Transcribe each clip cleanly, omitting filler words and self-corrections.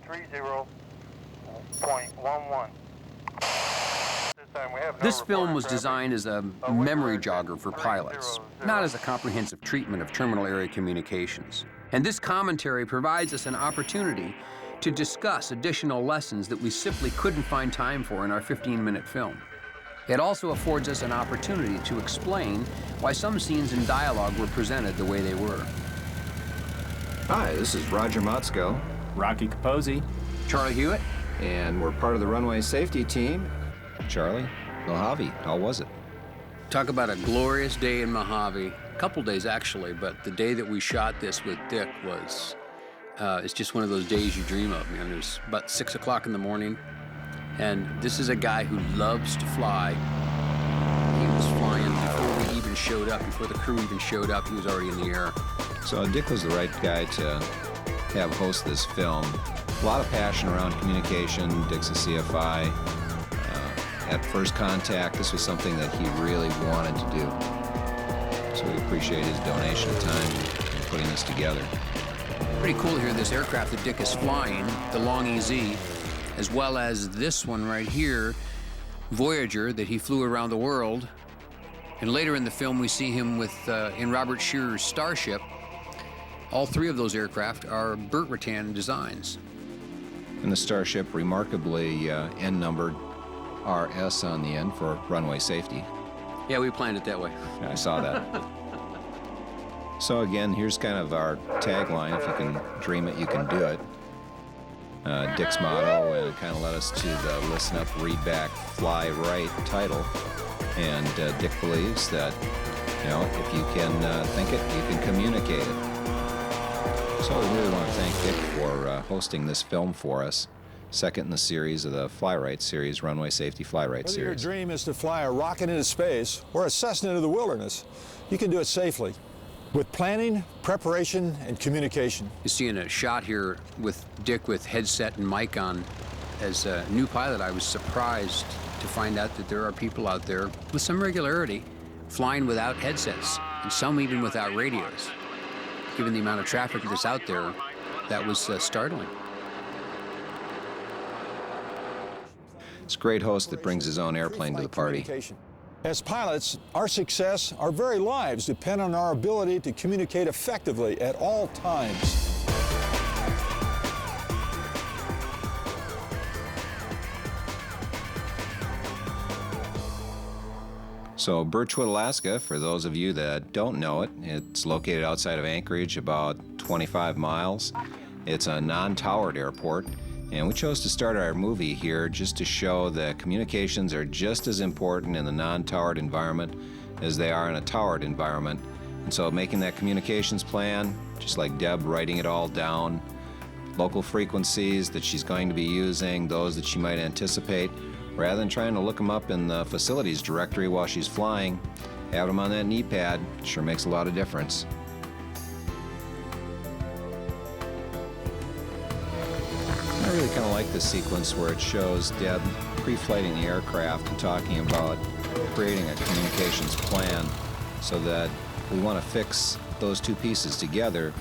30.11. This film was designed as a memory jogger for pilots, not as a comprehensive treatment of terminal area communications. And this commentary provides us an opportunity to discuss additional lessons that we simply couldn't find time for in our 15-minute film. It also affords us an opportunity to explain why some scenes in dialogue were presented the way they were. Hi, this is Roger Motzko. Rocky Capozzi. Charlie Hewitt. And we're part of the Runway safety team. Charlie, Mojave, how was it? Talk about a glorious day in Mojave. A couple days, actually, but the day that we shot this with Dick was, it's just one of those days you dream of, man. It was about 6 o'clock in the morning, and this is a guy who loves to fly. He was flying before we even showed up, before the crew even showed up, he was already in the air. So Dick was the right guy to have host this film. A lot of passion around communication. Dick's a CFI. At first contact, this was something that he really wanted to do. So we appreciate his donation of time in putting this together. Pretty cool here, this aircraft that Dick is flying, the Long EZ, as well as this one right here, Voyager, that he flew around the world. And later in the film, we see him with in Robert Shearer's Starship. All three of those aircraft are Burt Rutan designs. And the Starship, remarkably N-numbered, RS on the end for runway safety. Yeah, we planned it that way. I saw that. So again, here's kind of our tagline: if you can dream it, you can do it. Dick's motto, and it kind of led us to the listen up, read back, fly right title. And Dick believes that, you know, if you can think it, you can communicate it. So we really want to thank Dick for hosting this film for us. Second in the series of the Fly Right series, Runway Safety Fly Right series. Whether your dream is to fly a rocket into space or a Cessna into the wilderness, you can do it safely with planning, preparation, and communication. You're seeing a shot here with Dick with headset and mic on. As a new pilot, I was surprised to find out that there are people out there with some regularity flying without headsets, and some even without radios. Given the amount of traffic that's out there, that was startling. It's a great host that brings his own airplane to the party. As pilots, our success, our very lives depend on our ability to communicate effectively at all times. So Birchwood, Alaska, for those of you that don't know it, it's located outside of Anchorage, about 25 miles. It's a non-towered airport. And we chose to start our movie here just to show that communications are just as important in the non-towered environment as they are in a towered environment. And so making that communications plan, just like Deb writing it all down, local frequencies that she's going to be using, those that she might anticipate, rather than trying to look them up in the facilities directory while she's flying, have them on that knee pad sure makes a lot of difference. I really kind of like this sequence where it shows Deb pre-flighting the aircraft and talking about creating a communications plan so that we want to fix those two pieces together,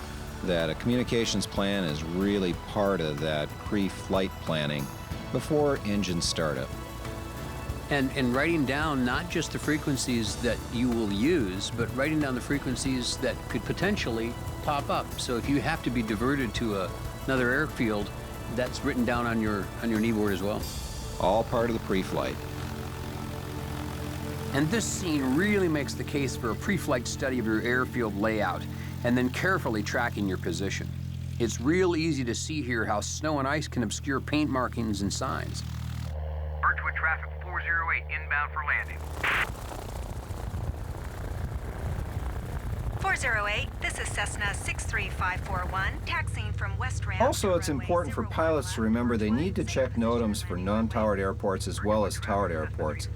that a communications plan is really part of that pre-flight planning before engine startup. And writing down not just the frequencies that you will use, but writing down the frequencies that could potentially pop up. So if you have to be diverted to another airfield, that's written down on your kneeboard as well. All part of the pre-flight. And this scene really makes the case for a pre-flight study of your airfield layout and then carefully tracking your position. It's real easy to see here how snow and ice can obscure paint markings and signs. Birchwood traffic 408 inbound for landing. 408, this is Cessna 63541, taxiing from West Ramp. Also, it's important for pilots to remember they need to check NOTAMs for non-towered airports as well as towered airports.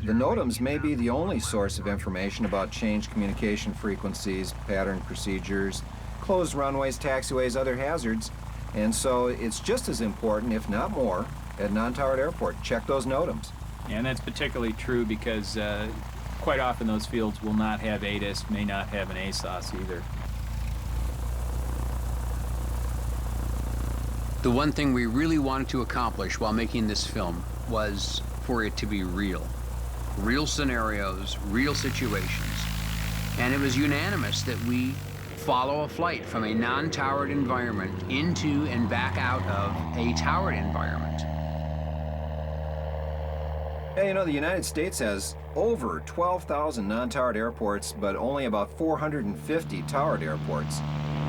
The NOTAMs may be the only source of information about changed communication frequencies, pattern procedures, closed runways, taxiways, other hazards, and so it's just as important, if not more, at non-towered airport. Check those NOTAMs. And that's particularly true because quite often those fields will not have ATIS, may not have an ASOS either. The one thing we really wanted to accomplish while making this film was for it to be real. Real scenarios, real situations. And it was unanimous that we follow a flight from a non-towered environment into and back out of a towered environment. Yeah, you know, the United States has over 12,000 non-towered airports, but only about 450 towered airports.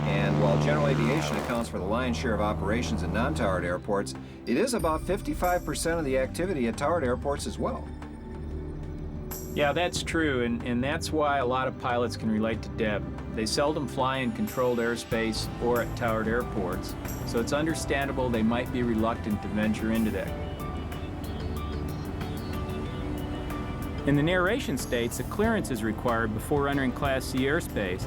And while general aviation accounts for the lion's share of operations in non-towered airports, it is about 55% of the activity at towered airports as well. Yeah, that's true, and that's why a lot of pilots can relate to Deb. They seldom fly in controlled airspace or at towered airports, so it's understandable they might be reluctant to venture into that. In the narration states, a clearance is required before entering Class C airspace.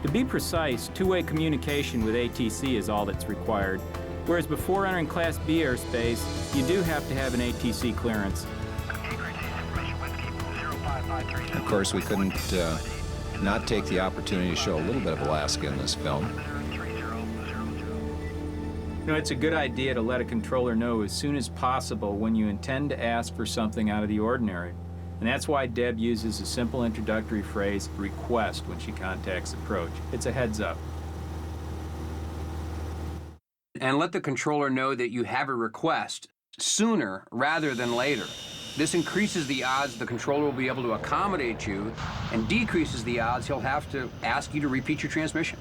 To be precise, two-way communication with ATC is all that's required, whereas before entering Class B airspace, you do have to have an ATC clearance. Of course, we couldn't not take the opportunity to show a little bit of Alaska in this film. You know, it's a good idea to let a controller know as soon as possible when you intend to ask for something out of the ordinary. And that's why Deb uses a simple introductory phrase, request, when she contacts approach. It's a heads up. And let the controller know that you have a request sooner rather than later. This increases the odds the controller will be able to accommodate you and decreases the odds he'll have to ask you to repeat your transmission.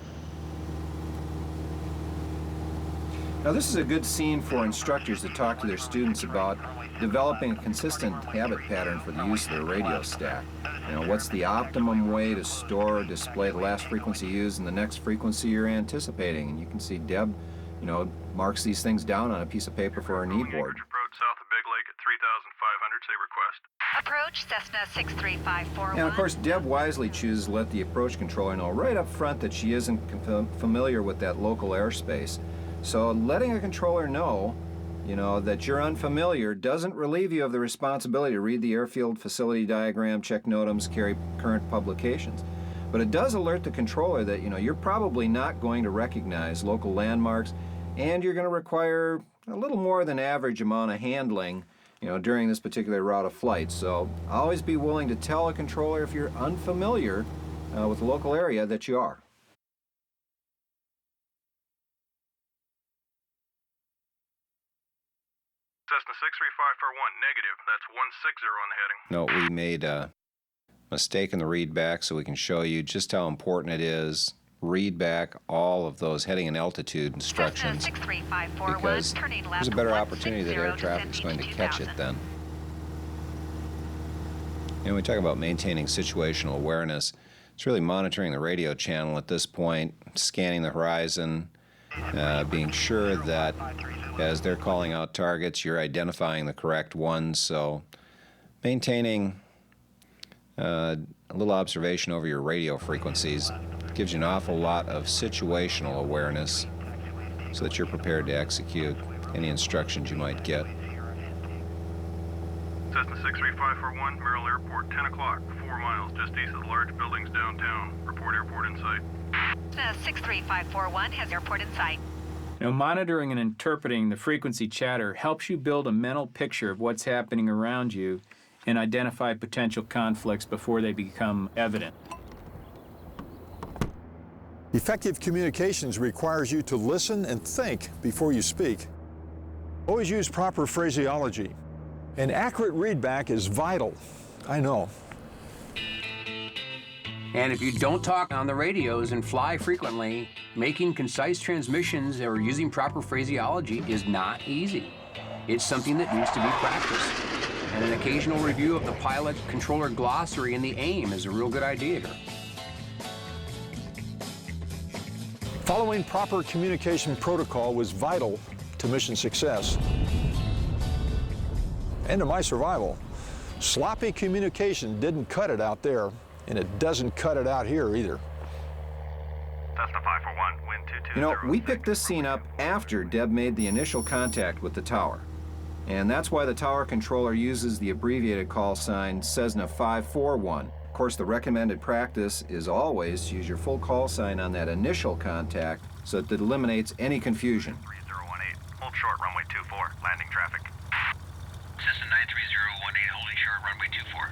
Now, this is a good scene for instructors to talk to their students about developing a consistent habit pattern for the use of their radio stack. You know, what's the optimum way to store or display the last frequency used and the next frequency you're anticipating? And you can see Deb, you know, marks these things down on a piece of paper for her knee board. Approach south of Big Lake at 3,500, say request. Approach Cessna 63541. And of course, Deb wisely chooses to let the approach controller know right up front that she isn't familiar with that local airspace. So letting a controller know, you know, that you're unfamiliar doesn't relieve you of the responsibility to read the airfield facility diagram, check NOTAMs, carry current publications. But it does alert the controller that, you know, you're probably not going to recognize local landmarks, and you're going to require a little more than average amount of handling, you know, during this particular route of flight. So always be willing to tell a controller if you're unfamiliar with the local area that you are. Cessna 63541, negative. That's 160 on the heading. No, we made a mistake in the read back, so we can show you just how important it is. Read back all of those heading and altitude instructions, because there's a better opportunity that air traffic is going to catch it then. And we talk about maintaining situational awareness. It's really monitoring the radio channel at this point, scanning the horizon, being sure that as they're calling out targets, you're identifying the correct ones. So maintaining a little observation over your radio frequencies gives you an awful lot of situational awareness so that you're prepared to execute any instructions you might get. Cessna 63541, Merrill Airport, 10 o'clock, 4 miles, just east of the large buildings downtown. Report airport in sight. Cessna 63541 has airport in sight. You know, monitoring and interpreting the frequency chatter helps you build a mental picture of what's happening around you and identify potential conflicts before they become evident. Effective communications requires you to listen and think before you speak. Always use proper phraseology. An accurate readback is vital, I know. And if you don't talk on the radios and fly frequently, making concise transmissions or using proper phraseology is not easy. It's something that needs to be practiced. And an occasional review of the pilot controller glossary and the AIM is a real good idea here. Following proper communication protocol was vital to mission success and to my survival. Sloppy communication didn't cut it out there, and it doesn't cut it out here either. Cessna 541, wind 220. You know, we picked this scene up after Deb made the initial contact with the tower. And that's why the tower controller uses the abbreviated call sign Cessna 541. Of course, the recommended practice is always to use your full call sign on that initial contact so that it eliminates any confusion. 3018, hold hold short, runway 24, landing traffic. Cessna 93018 holding short, runway 24.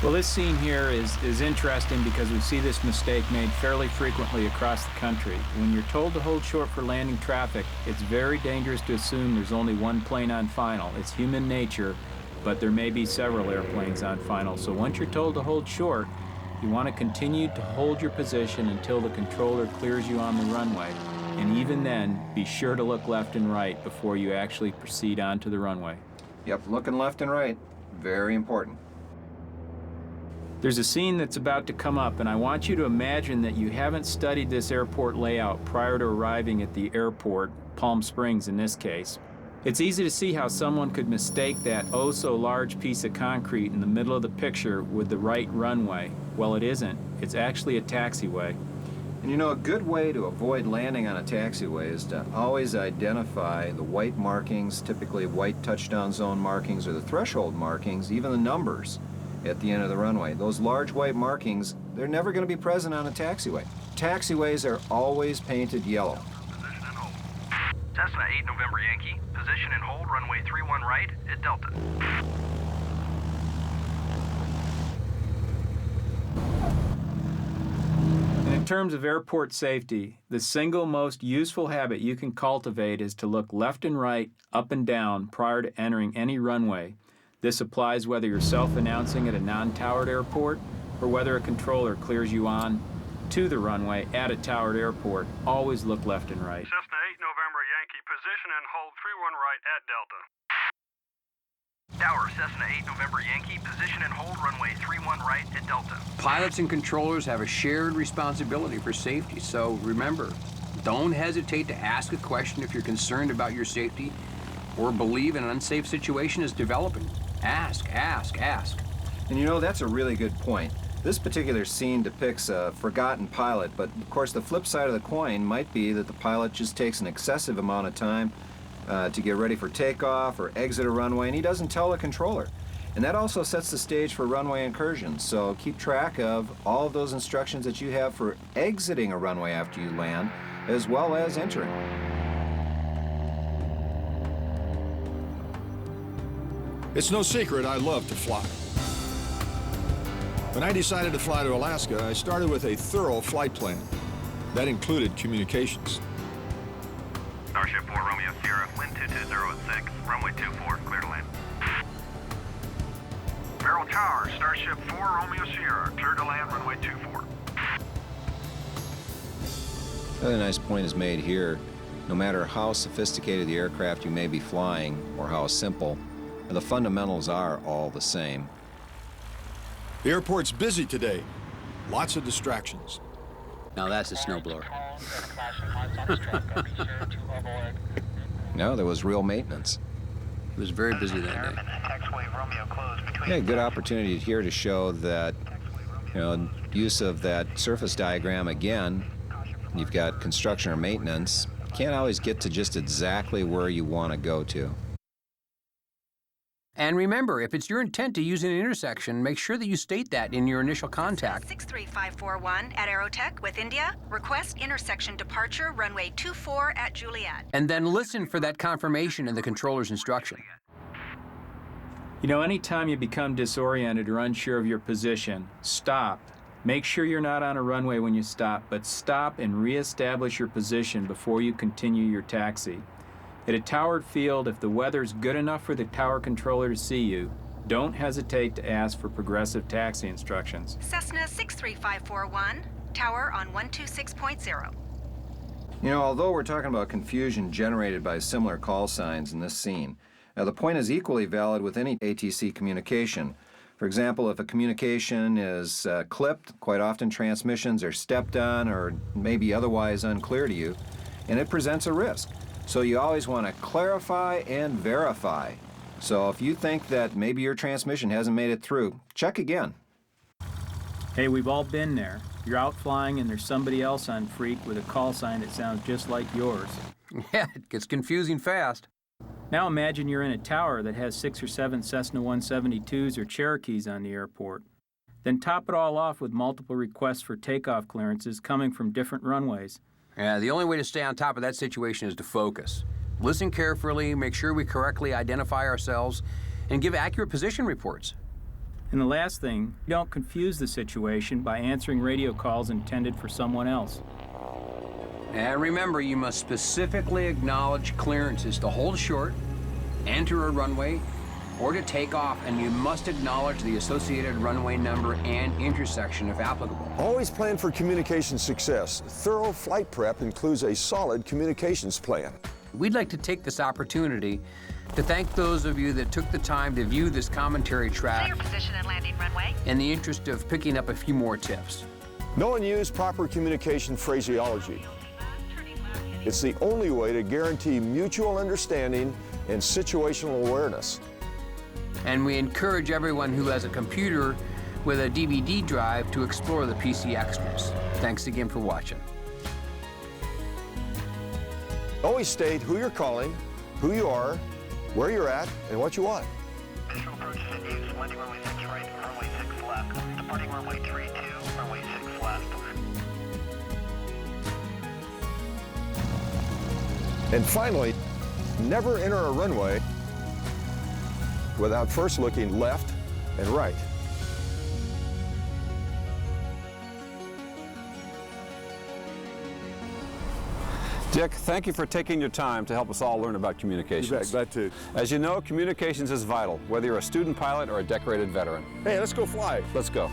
Well, this scene here is interesting because we see this mistake made fairly frequently across the country. When you're told to hold short for landing traffic, it's very dangerous to assume there's only one plane on final. It's human nature, but there may be several airplanes on final. So once you're told to hold short, you want to continue to hold your position until the controller clears you on the runway. And even then, be sure to look left and right before you actually proceed onto the runway. Yep, looking left and right. Very important. There's a scene that's about to come up, and I want you to imagine that you haven't studied this airport layout prior to arriving at the airport, Palm Springs in this case. It's easy to see how someone could mistake that oh-so-large piece of concrete in the middle of the picture with the right runway. Well, it isn't. It's actually a taxiway. And you know, a good way to avoid landing on a taxiway is to always identify the white markings, typically white touchdown zone markings or the threshold markings, even the numbers at the end of the runway. Those large white markings, they're never going to be present on a taxiway. Taxiways are always painted yellow. Position and hold. Cessna 8 November Yankee, position and hold, runway 31 right at Delta. And in terms of airport safety, the single most useful habit you can cultivate is to look left and right, up and down prior to entering any runway. This applies whether you're self-announcing at a non-towered airport or whether a controller clears you on to the runway at a towered airport. Always look left and right. Cessna 8 November Yankee, position and hold 31 right at Delta. Tower, Cessna 8 November Yankee, position and hold, runway 31 right at Delta. Pilots and controllers have a shared responsibility for safety, so remember, don't hesitate to ask a question if you're concerned about your safety or believe an unsafe situation is developing. Ask, ask, ask. And you know, that's a really good point. This particular scene depicts a forgotten pilot, but of course the flip side of the coin might be that the pilot just takes an excessive amount of time to get ready for takeoff or exit a runway, and he doesn't tell the controller. And that also sets the stage for runway incursions, so keep track of all of those instructions that you have for exiting a runway after you land, as well as entering. It's no secret I love to fly. When I decided to fly to Alaska, I started with a thorough flight plan. That included communications. Starship 4 Romeo Sierra, wind 220 at 6, runway 24, clear to land. Merrill Tower, Starship 4 Romeo Sierra, clear to land, runway 24. Another nice point is made here. No matter how sophisticated the aircraft you may be flying or how simple, the fundamentals are all the same. The airport's busy today. Lots of distractions. Now that's a snowblower. No, there was real maintenance. It was very busy that day. Yeah, good opportunity here to show that, you know, use of that surface diagram again. You've got construction or maintenance. You can't always get to just exactly where you want to go to. And remember, if it's your intent to use an intersection, make sure that you state that in your initial contact. 63541 at Aerotech with India. Request intersection departure, runway 24 at Juliet. And then listen for that confirmation in the controller's instruction. You know, anytime you become disoriented or unsure of your position, stop. Make sure you're not on a runway when you stop, but stop and reestablish your position before you continue your taxi. At a towered field, if the weather's good enough for the tower controller to see you, don't hesitate to ask for progressive taxi instructions. Cessna 63541, tower on 126.0. You know, although we're talking about confusion generated by similar call signs in this scene, the point is equally valid with any ATC communication. For example, if a communication is clipped, quite often transmissions are stepped on or maybe otherwise unclear to you, and it presents a risk. So you always want to clarify and verify. So if you think that maybe your transmission hasn't made it through, check again. Hey, we've all been there. You're out flying and there's somebody else on Freak with a call sign that sounds just like yours. Yeah, it gets confusing fast. Now imagine you're in a tower that has 6 or 7 Cessna 172s or Cherokees on the airport. Then top it all off with multiple requests for takeoff clearances coming from different runways. Yeah, the only way to stay on top of that situation is to focus. Listen carefully, make sure we correctly identify ourselves, and give accurate position reports. And the last thing, don't confuse the situation by answering radio calls intended for someone else. And remember, you must specifically acknowledge clearances to hold short, enter a runway, or to take off, and you must acknowledge the associated runway number and intersection if applicable. Always plan for communication success. Thorough flight prep includes a solid communications plan. We'd like to take this opportunity to thank those of you that took the time to view this commentary track Clear position and landing runway. in the interest of picking up a few more tips. Know and use proper communication phraseology. It's the only way to guarantee mutual understanding and situational awareness. And we encourage everyone who has a computer with a DVD drive to explore the PC extras. Thanks again for watching. Always state who you're calling, who you are, where you're at, and what you want. Visual approach is in use. Landing runway 6 right, runway 6 left. Departing runway 32, runway 6 left. And finally, never enter a runway without first looking left and right. Dick, thank you for taking your time to help us all learn about communications. You bet, glad to. As you know, communications is vital, whether you're a student pilot or a decorated veteran. Hey, let's go fly. Let's go.